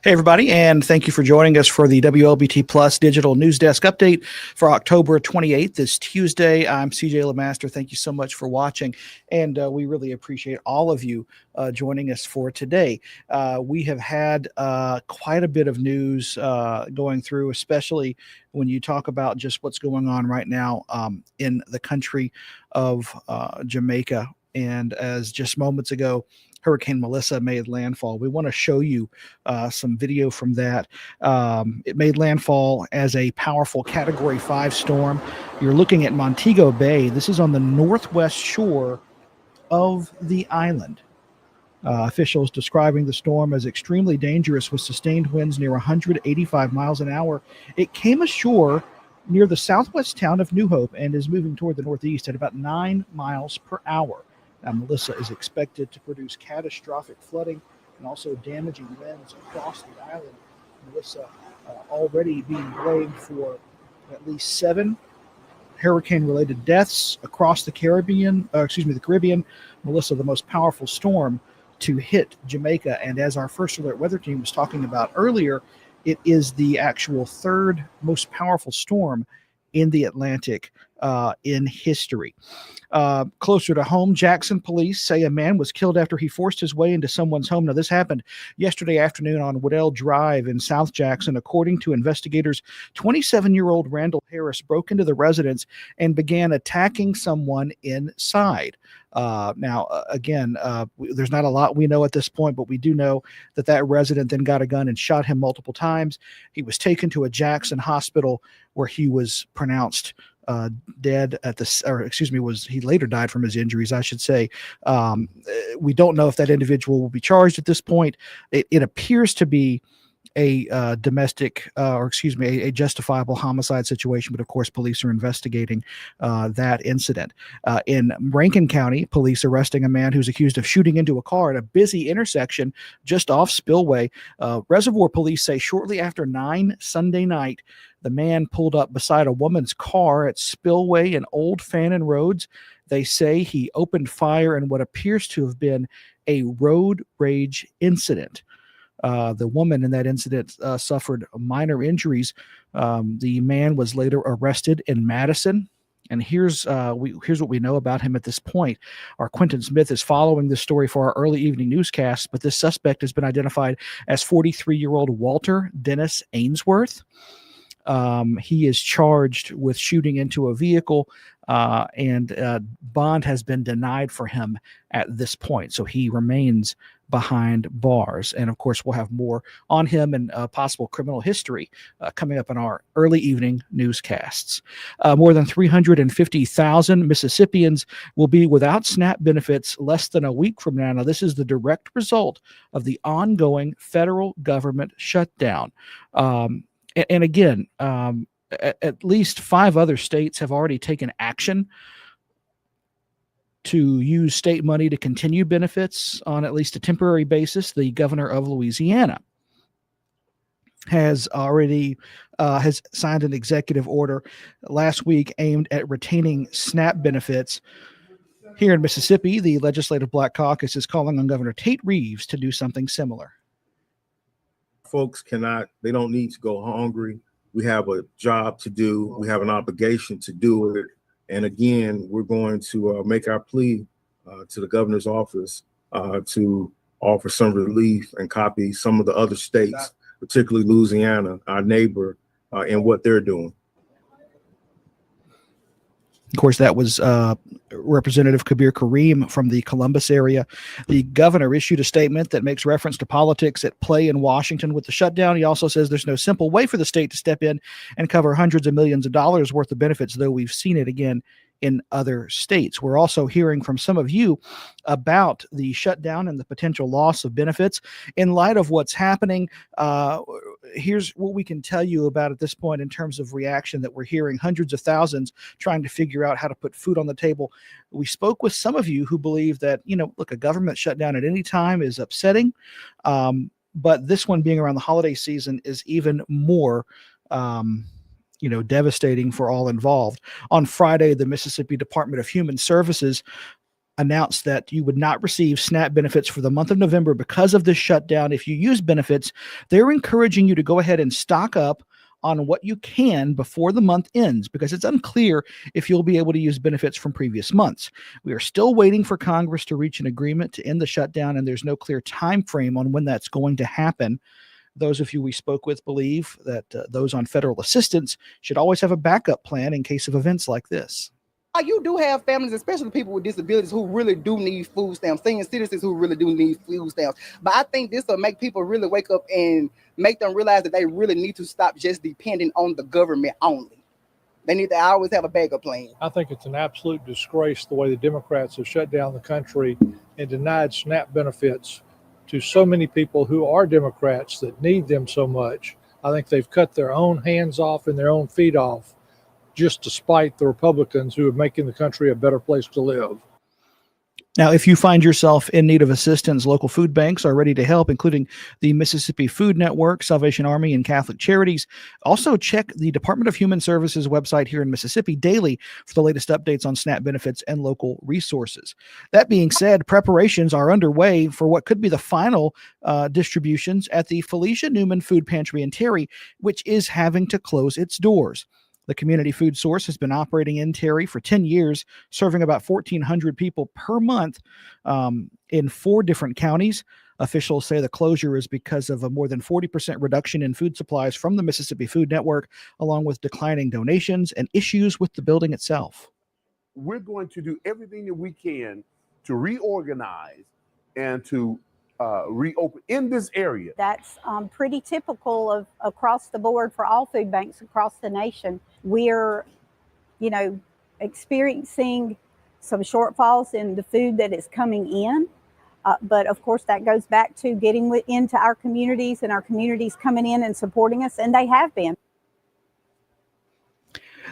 Hey, everybody, and thank you for joining us for the WLBT Plus Digital News Desk update for October 28th, this Tuesday. I'm CJ LeMaster. Thank you so much for watching, and we really appreciate all of you joining us for today. We have had quite a bit of news going through, especially when you talk about just what's going on right now in the country of Jamaica. And as just moments ago, Hurricane Melissa made landfall. We want to show you some video from that. It made landfall as a powerful Category 5 storm. You're looking at Montego Bay. This is on the northwest shore of the island. Officials describing the storm as extremely dangerous with sustained winds near 185 miles an hour. It came ashore near the southwest town of New Hope and is moving toward the northeast at about 9 miles per hour. Now, Melissa is expected to produce catastrophic flooding and also damaging winds across the island. Melissa already being blamed for at least 7 hurricane-related deaths across the Caribbean. The Caribbean. Melissa, the most powerful storm to hit Jamaica, and as our First Alert weather team was talking about earlier, it is the actual third most powerful storm in the Atlantic in history. Closer to home, Jackson police say a man was killed after he forced his way into someone's home. Now, this happened yesterday afternoon on Waddell Drive in South Jackson. According to investigators, 27-year-old Randall Harris broke into the residence and began attacking someone inside. Again, there's not a lot we know at this point, but we do know that resident then got a gun and shot him multiple times. He was taken to a Jackson hospital where he was pronounced dead he later died from his injuries, I should say. We don't know if that individual will be charged at this point. It appears to be a a justifiable homicide situation, but of course police are investigating that incident. In Rankin County, police arresting a man who's accused of shooting into a car at a busy intersection just off Spillway. Reservoir police say shortly after 9 Sunday night, the man pulled up beside a woman's car at Spillway and Old Fannin Roads. They say he opened fire in what appears to have been a road rage incident. The woman in that incident suffered minor injuries. The man was later arrested in Madison. And here's what we know about him at this point. Our Quentin Smith is following this story for our early evening newscast, but this suspect has been identified as 43-year-old Walter Dennis Ainsworth. He is charged with shooting into a vehicle, and bond has been denied for him at this point. So he remains behind bars. And of course, we'll have more on him and possible criminal history coming up in our early evening newscasts. More than 350,000 Mississippians will be without SNAP benefits less than a week from now. Now, this is the direct result of the ongoing federal government shutdown. And again, at least 5 other states have already taken action to use state money to continue benefits on at least a temporary basis. The governor of Louisiana has already has signed an executive order last week aimed at retaining SNAP benefits. Here in Mississippi, the Legislative Black Caucus is calling on Governor Tate Reeves to do something similar. Folks they don't need to go hungry. We have a job to do. We have an obligation to do it. And again, we're going to make our plea to the governor's office to offer some relief and copy some of the other states, particularly Louisiana, our neighbor, and what they're doing. Of course, that was Representative Kabir Kareem from the Columbus area. The governor issued a statement that makes reference to politics at play in Washington with the shutdown. He also says there's no simple way for the state to step in and cover hundreds of millions of dollars worth of benefits, though we've seen it again in other states. We're also hearing from some of you about the shutdown and the potential loss of benefits. In light of what's happening, here's what we can tell you about at this point in terms of reaction that we're hearing. Hundreds of thousands trying to figure out how to put food on the table. We spoke with some of you who believe that, look, a government shutdown at any time is upsetting. But this one being around the holiday season is even more devastating for all involved. On Friday, the Mississippi Department of Human Services announced that you would not receive SNAP benefits for the month of November because of this shutdown. If you use benefits, they're encouraging you to go ahead and stock up on what you can before the month ends, because it's unclear if you'll be able to use benefits from previous months. We are still waiting for Congress to reach an agreement to end the shutdown, and there's no clear time frame on when that's going to happen. Those of you we spoke with believe that those on federal assistance should always have a backup plan in case of events like this. You do have families, especially people with disabilities, who really do need food stamps, senior citizens who really do need food stamps. But I think this will make people really wake up and make them realize that they really need to stop just depending on the government only. They need to always have a backup plan. I think it's an absolute disgrace the way the Democrats have shut down the country and denied SNAP benefits to so many people who are Democrats that need them so much. I think they've cut their own hands off and their own feet off just to spite the Republicans who are making the country a better place to live. Now, if you find yourself in need of assistance, local food banks are ready to help, including the Mississippi Food Network, Salvation Army, and Catholic Charities. Also, check the Department of Human Services website here in Mississippi daily for the latest updates on SNAP benefits and local resources. That being said, preparations are underway for what could be the final distributions at the Felicia Newman Food Pantry in Terry, which is having to close its doors. The community food source has been operating in Terry for 10 years, serving about 1,400 people per month in 4 different counties. Officials say the closure is because of a more than 40% reduction in food supplies from the Mississippi Food Network, along with declining donations and issues with the building itself. We're going to do everything that we can to reorganize and to reopen in this area. That's pretty typical of across the board for all food banks across the nation. We're, experiencing some shortfalls in the food that is coming in. But of course, that goes back to getting into our communities and our communities coming in and supporting us, and they have been.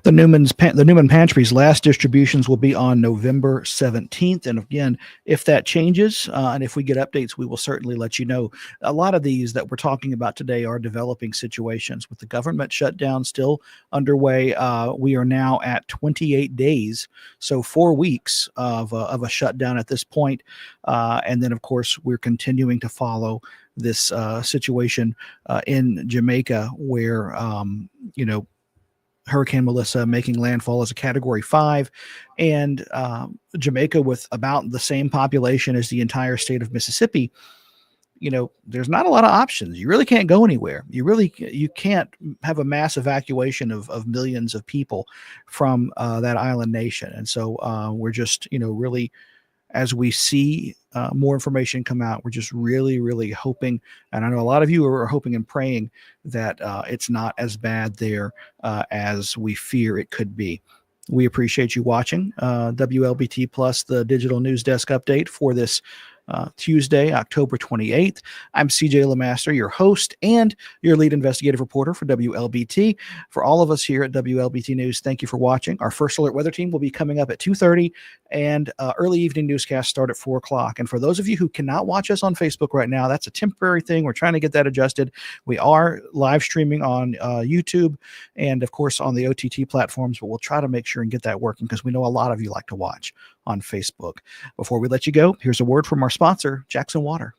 The Newman Pantry's last distributions will be on November 17th. And again, if that changes and if we get updates, we will certainly let you know. A lot of these that we're talking about today are developing situations with the government shutdown still underway. We are now at 28 days, so 4 weeks of a shutdown at this point. And then, of course, we're continuing to follow this situation in Jamaica where, Hurricane Melissa making landfall as a Category 5, and Jamaica with about the same population as the entire state of Mississippi. There's not a lot of options. You really can't go anywhere. You can't have a mass evacuation of millions of people from that island nation. And so we're just, really, as we see more information come out, we're just really, really hoping, and I know a lot of you are hoping and praying that it's not as bad there as we fear it could be. We appreciate you watching WLBT Plus, the digital news desk update for this Tuesday, October 28th. I'm CJ LeMaster, your host and your lead investigative reporter for WLBT. For all of us here at WLBT News, thank you for watching. Our first alert weather team will be coming up at 2:30, and early evening newscasts start at 4 o'clock. And for those of you who cannot watch us on Facebook right now, that's a temporary thing. We're trying to get that adjusted. We are live streaming on YouTube and, of course, on the OTT platforms, but we'll try to make sure and get that working because we know a lot of you like to watch on Facebook. Before we let you go, here's a word from our sponsor, Jackson Water.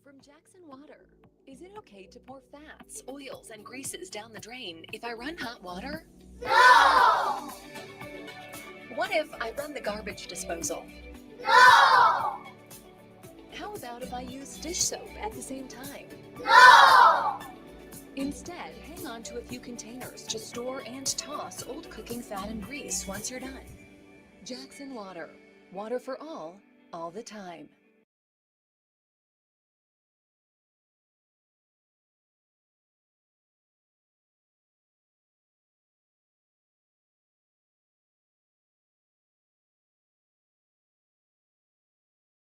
From Jackson Water, is it okay to pour fats, oils, and greases down the drain if I run hot water? No! What if I run the garbage disposal? No! How about if I use dish soap at the same time? No! Instead, hang on to a few containers to store and toss old cooking fat and grease once you're done. Jackson Water. Water for all the time.